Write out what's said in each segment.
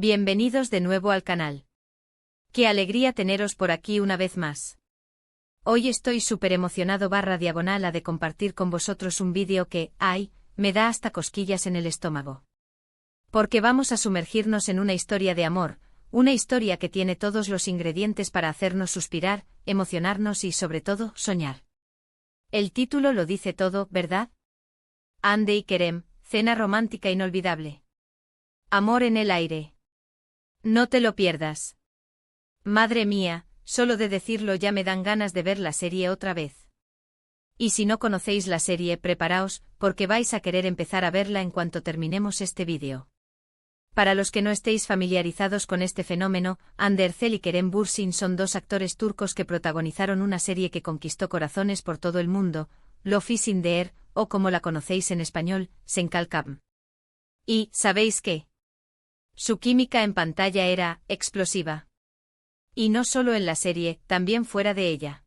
Bienvenidos de nuevo al canal. Qué alegría teneros por aquí una vez más. Hoy estoy súper emocionado /diagonal de compartir con vosotros un vídeo que, me da hasta cosquillas en el estómago. Porque vamos a sumergirnos en una historia de amor, una historia que tiene todos los ingredientes para hacernos suspirar, emocionarnos y sobre todo, soñar. El título lo dice todo, ¿verdad? Hande y Kerem, cena romántica inolvidable. Amor en el aire. No te lo pierdas. Madre mía, solo de decirlo ya me dan ganas de ver la serie otra vez. Y si no conocéis la serie, preparaos, porque vais a querer empezar a verla en cuanto terminemos este vídeo. Para los que no estéis familiarizados con este fenómeno, Hande Erçel y Kerem Bürsin son dos actores turcos que protagonizaron una serie que conquistó corazones por todo el mundo, Love is in the Air, o como la conocéis en español, Senkalkam. Y, ¿sabéis qué? Su química en pantalla era explosiva. Y no solo en la serie, también fuera de ella.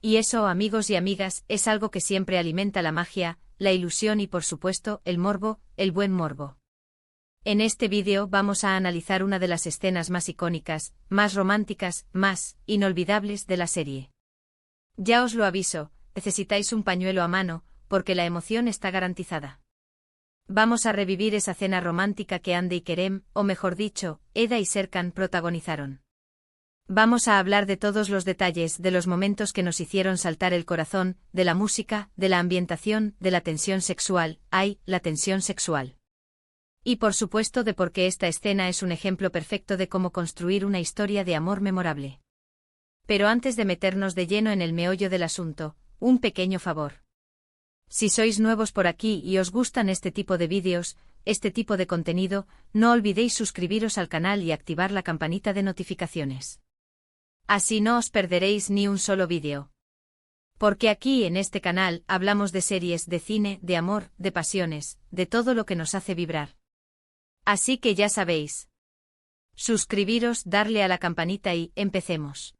Y eso, amigos y amigas, es algo que siempre alimenta la magia, la ilusión y por supuesto, el morbo, el buen morbo. En este vídeo vamos a analizar una de las escenas más icónicas, más románticas, más inolvidables de la serie. Ya os lo aviso, necesitáis un pañuelo a mano, porque la emoción está garantizada. Vamos a revivir esa cena romántica que Hande y Kerem, o mejor dicho, Eda y Serkan protagonizaron. Vamos a hablar de todos los detalles, de los momentos que nos hicieron saltar el corazón, de la música, de la ambientación, de la tensión sexual, la tensión sexual. Y por supuesto de por qué esta escena es un ejemplo perfecto de cómo construir una historia de amor memorable. Pero antes de meternos de lleno en el meollo del asunto, un pequeño favor. Si sois nuevos por aquí y os gustan este tipo de vídeos, este tipo de contenido, no olvidéis suscribiros al canal y activar la campanita de notificaciones. Así no os perderéis ni un solo vídeo. Porque aquí en este canal hablamos de series, de cine, de amor, de pasiones, de todo lo que nos hace vibrar. Así que ya sabéis. Suscribiros, darle a la campanita y empecemos.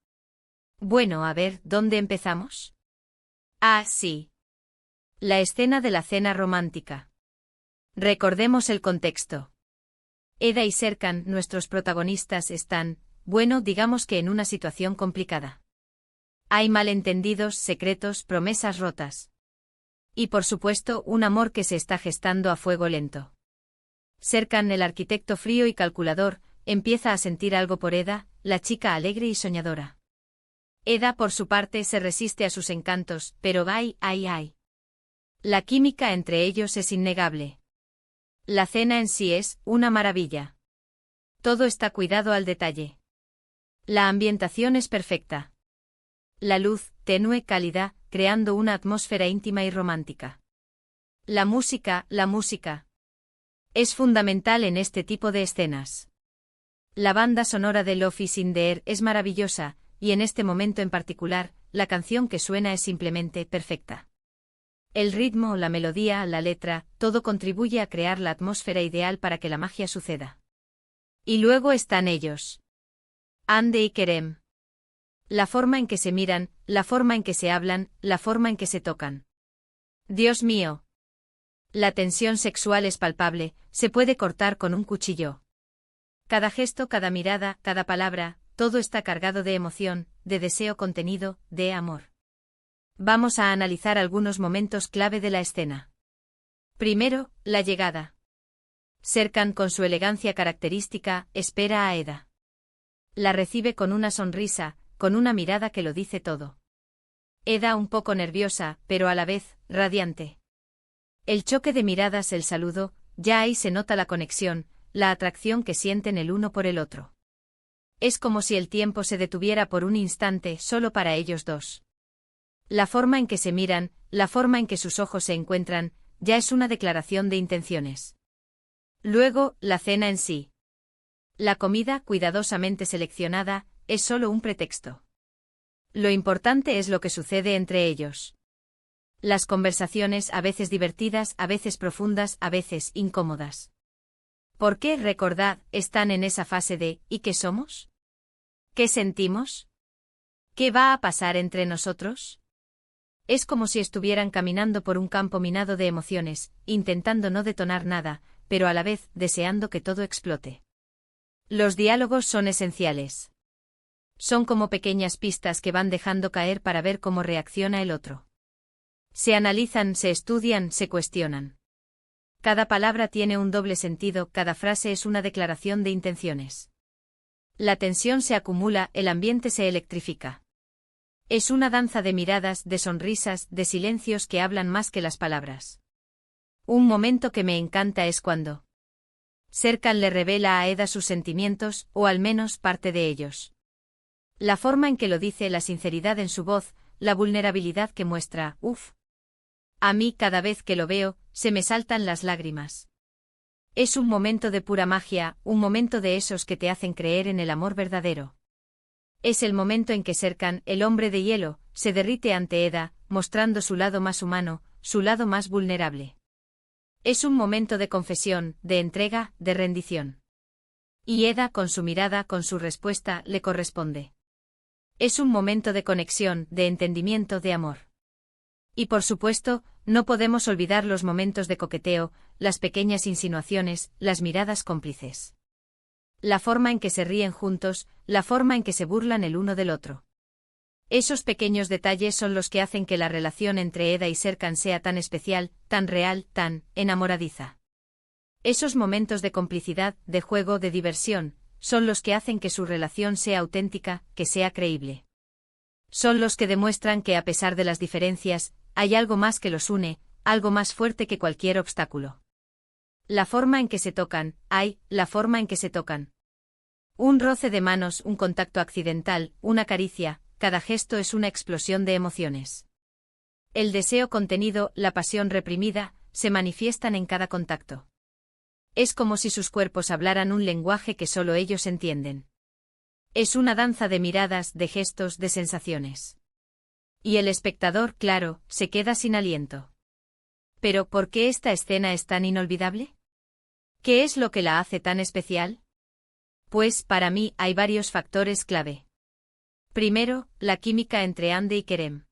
Bueno, a ver, ¿dónde empezamos? Sí. La escena de la cena romántica. Recordemos el contexto. Eda y Serkan, nuestros protagonistas, están, digamos que en una situación complicada. Hay malentendidos, secretos, promesas rotas. Y por supuesto, un amor que se está gestando a fuego lento. Serkan, el arquitecto frío y calculador, empieza a sentir algo por Eda, la chica alegre y soñadora. Eda, por su parte, se resiste a sus encantos, pero la química entre ellos es innegable. La cena en sí es una maravilla. Todo está cuidado al detalle. La ambientación es perfecta. La luz, tenue, cálida, creando una atmósfera íntima y romántica. La música. Es fundamental en este tipo de escenas. La banda sonora de Love is in the Air es maravillosa, y en este momento en particular, la canción que suena es simplemente perfecta. El ritmo, la melodía, la letra, todo contribuye a crear la atmósfera ideal para que la magia suceda. Y luego están ellos. Hande y Kerem. La forma en que se miran, la forma en que se hablan, la forma en que se tocan. Dios mío. La tensión sexual es palpable, se puede cortar con un cuchillo. Cada gesto, cada mirada, cada palabra, todo está cargado de emoción, de deseo contenido, de amor. Vamos a analizar algunos momentos clave de la escena. Primero, la llegada. Serkan, con su elegancia característica, espera a Eda. La recibe con una sonrisa, con una mirada que lo dice todo. Eda un poco nerviosa, pero a la vez, radiante. El choque de miradas, el saludo, ya ahí se nota la conexión, la atracción que sienten el uno por el otro. Es como si el tiempo se detuviera por un instante solo para ellos dos. La forma en que se miran, la forma en que sus ojos se encuentran, ya es una declaración de intenciones. Luego, la cena en sí. La comida, cuidadosamente seleccionada, es solo un pretexto. Lo importante es lo que sucede entre ellos. Las conversaciones, a veces divertidas, a veces profundas, a veces incómodas. ¿Por qué, recordad, están en esa fase de ¿y qué somos? ¿Qué sentimos? ¿Qué va a pasar entre nosotros? Es como si estuvieran caminando por un campo minado de emociones, intentando no detonar nada, pero a la vez deseando que todo explote. Los diálogos son esenciales. Son como pequeñas pistas que van dejando caer para ver cómo reacciona el otro. Se analizan, se estudian, se cuestionan. Cada palabra tiene un doble sentido, cada frase es una declaración de intenciones. La tensión se acumula, el ambiente se electrifica. Es una danza de miradas, de sonrisas, de silencios que hablan más que las palabras. Un momento que me encanta es cuando Serkan le revela a Eda sus sentimientos, o al menos parte de ellos. La forma en que lo dice, la sinceridad en su voz, la vulnerabilidad que muestra, A mí cada vez que lo veo, se me saltan las lágrimas. Es un momento de pura magia, un momento de esos que te hacen creer en el amor verdadero. Es el momento en que Serkan, el hombre de hielo, se derrite ante Eda, mostrando su lado más humano, su lado más vulnerable. Es un momento de confesión, de entrega, de rendición. Y Eda, con su mirada, con su respuesta, le corresponde. Es un momento de conexión, de entendimiento, de amor. Y por supuesto, no podemos olvidar los momentos de coqueteo, las pequeñas insinuaciones, las miradas cómplices. La forma en que se ríen juntos, la forma en que se burlan el uno del otro. Esos pequeños detalles son los que hacen que la relación entre Eda y Serkan sea tan especial, tan real, tan enamoradiza. Esos momentos de complicidad, de juego, de diversión, son los que hacen que su relación sea auténtica, que sea creíble. Son los que demuestran que a pesar de las diferencias, hay algo más que los une, algo más fuerte que cualquier obstáculo. La forma en que se tocan, la forma en que se tocan. Un roce de manos, un contacto accidental, una caricia, cada gesto es una explosión de emociones. El deseo contenido, la pasión reprimida, se manifiestan en cada contacto. Es como si sus cuerpos hablaran un lenguaje que solo ellos entienden. Es una danza de miradas, de gestos, de sensaciones. Y el espectador, claro, se queda sin aliento. Pero, ¿por qué esta escena es tan inolvidable? ¿Qué es lo que la hace tan especial? Pues, para mí, hay varios factores clave. Primero, la química entre Hande y Kerem.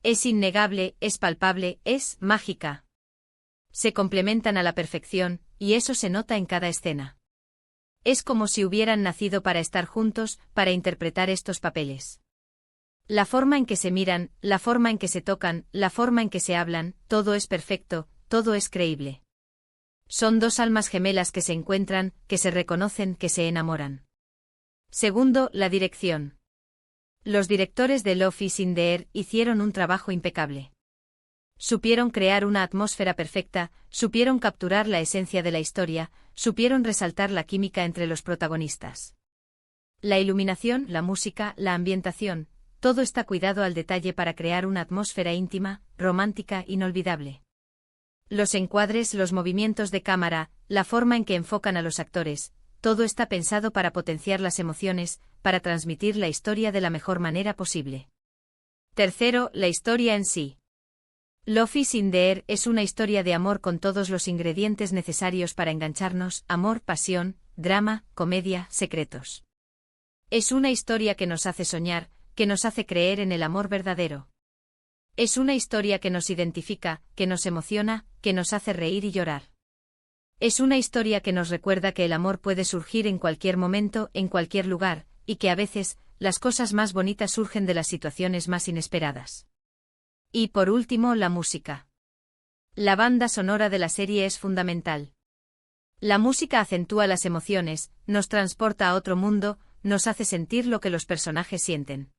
Es innegable, es palpable, es mágica. Se complementan a la perfección, y eso se nota en cada escena. Es como si hubieran nacido para estar juntos, para interpretar estos papeles. La forma en que se miran, la forma en que se tocan, la forma en que se hablan, todo es perfecto, todo es creíble. Son dos almas gemelas que se encuentran, que se reconocen, que se enamoran. Segundo, la dirección. Los directores de Love is in the Air hicieron un trabajo impecable. Supieron crear una atmósfera perfecta, supieron capturar la esencia de la historia, supieron resaltar la química entre los protagonistas. La iluminación, la música, la ambientación, todo está cuidado al detalle para crear una atmósfera íntima, romántica, inolvidable. Los encuadres, los movimientos de cámara, la forma en que enfocan a los actores, todo está pensado para potenciar las emociones, para transmitir la historia de la mejor manera posible. Tercero, la historia en sí. Love is in the Air es una historia de amor con todos los ingredientes necesarios para engancharnos: amor, pasión, drama, comedia, secretos. Es una historia que nos hace soñar, que nos hace creer en el amor verdadero. Es una historia que nos identifica, que nos emociona, que nos hace reír y llorar. Es una historia que nos recuerda que el amor puede surgir en cualquier momento, en cualquier lugar, y que a veces, las cosas más bonitas surgen de las situaciones más inesperadas. Y por último, la música. La banda sonora de la serie es fundamental. La música acentúa las emociones, nos transporta a otro mundo, nos hace sentir lo que los personajes sienten.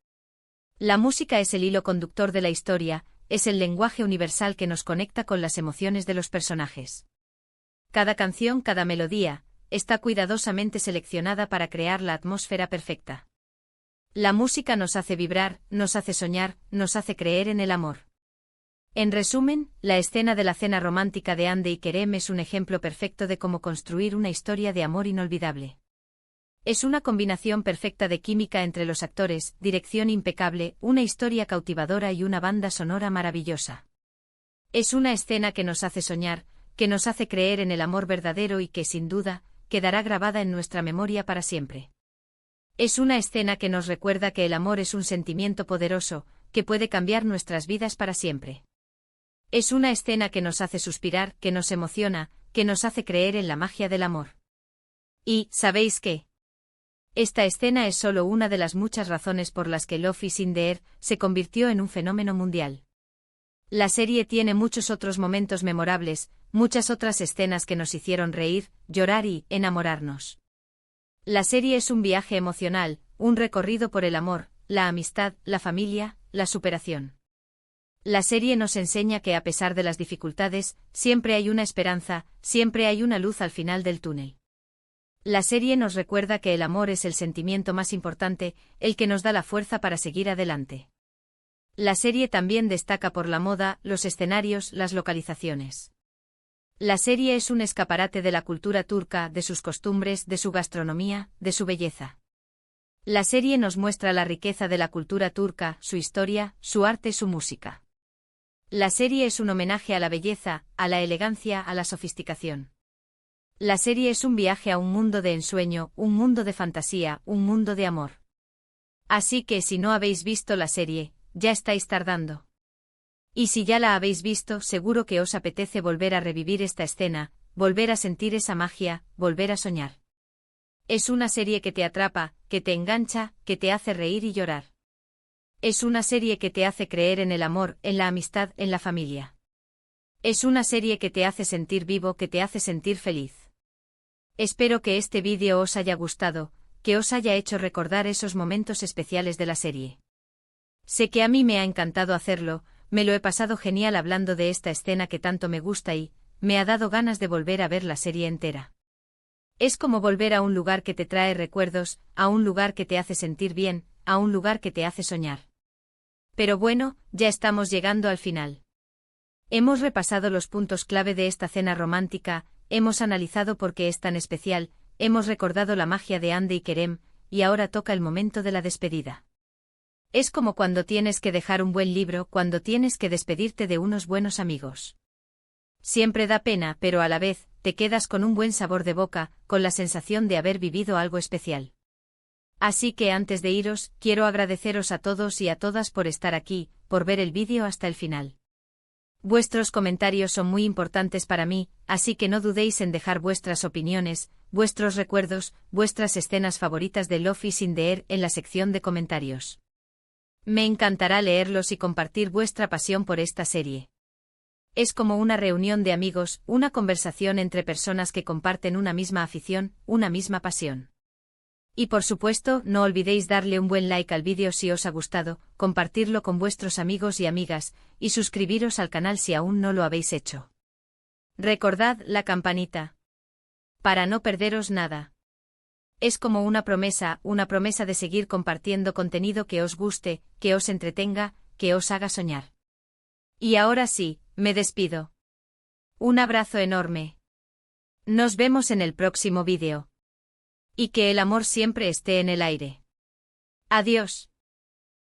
La música es el hilo conductor de la historia, es el lenguaje universal que nos conecta con las emociones de los personajes. Cada canción, cada melodía, está cuidadosamente seleccionada para crear la atmósfera perfecta. La música nos hace vibrar, nos hace soñar, nos hace creer en el amor. En resumen, la escena de la cena romántica de Hande y Kerem es un ejemplo perfecto de cómo construir una historia de amor inolvidable. Es una combinación perfecta de química entre los actores, dirección impecable, una historia cautivadora y una banda sonora maravillosa. Es una escena que nos hace soñar, que nos hace creer en el amor verdadero y que, sin duda, quedará grabada en nuestra memoria para siempre. Es una escena que nos recuerda que el amor es un sentimiento poderoso, que puede cambiar nuestras vidas para siempre. Es una escena que nos hace suspirar, que nos emociona, que nos hace creer en la magia del amor. Y, ¿sabéis qué? Esta escena es solo una de las muchas razones por las que Love is in the Air se convirtió en un fenómeno mundial. La serie tiene muchos otros momentos memorables, muchas otras escenas que nos hicieron reír, llorar y enamorarnos. La serie es un viaje emocional, un recorrido por el amor, la amistad, la familia, la superación. La serie nos enseña que a pesar de las dificultades, siempre hay una esperanza, siempre hay una luz al final del túnel. La serie nos recuerda que el amor es el sentimiento más importante, el que nos da la fuerza para seguir adelante. La serie también destaca por la moda, los escenarios, las localizaciones. La serie es un escaparate de la cultura turca, de sus costumbres, de su gastronomía, de su belleza. La serie nos muestra la riqueza de la cultura turca, su historia, su arte, su música. La serie es un homenaje a la belleza, a la elegancia, a la sofisticación. La serie es un viaje a un mundo de ensueño, un mundo de fantasía, un mundo de amor. Así que si no habéis visto la serie, ya estáis tardando. Y si ya la habéis visto, seguro que os apetece volver a revivir esta escena, volver a sentir esa magia, volver a soñar. Es una serie que te atrapa, que te engancha, que te hace reír y llorar. Es una serie que te hace creer en el amor, en la amistad, en la familia. Es una serie que te hace sentir vivo, que te hace sentir feliz. Espero que este vídeo os haya gustado, que os haya hecho recordar esos momentos especiales de la serie. Sé que a mí me ha encantado hacerlo, me lo he pasado genial hablando de esta escena que tanto me gusta y me ha dado ganas de volver a ver la serie entera. Es como volver a un lugar que te trae recuerdos, a un lugar que te hace sentir bien, a un lugar que te hace soñar. Pero bueno, ya estamos llegando al final. Hemos repasado los puntos clave de esta cena romántica, hemos analizado por qué es tan especial, hemos recordado la magia de Hande y Kerem, y ahora toca el momento de la despedida. Es como cuando tienes que dejar un buen libro, cuando tienes que despedirte de unos buenos amigos. Siempre da pena, pero a la vez, te quedas con un buen sabor de boca, con la sensación de haber vivido algo especial. Así que antes de iros, quiero agradeceros a todos y a todas por estar aquí, por ver el vídeo hasta el final. Vuestros comentarios son muy importantes para mí, así que no dudéis en dejar vuestras opiniones, vuestros recuerdos, vuestras escenas favoritas de Love is in the Air en la sección de comentarios. Me encantará leerlos y compartir vuestra pasión por esta serie. Es como una reunión de amigos, una conversación entre personas que comparten una misma afición, una misma pasión. Y por supuesto, no olvidéis darle un buen like al vídeo si os ha gustado, compartirlo con vuestros amigos y amigas, y suscribiros al canal si aún no lo habéis hecho. Recordad la campanita para no perderos nada. Es como una promesa de seguir compartiendo contenido que os guste, que os entretenga, que os haga soñar. Y ahora sí, me despido. Un abrazo enorme. Nos vemos en el próximo vídeo. Y que el amor siempre esté en el aire. Adiós.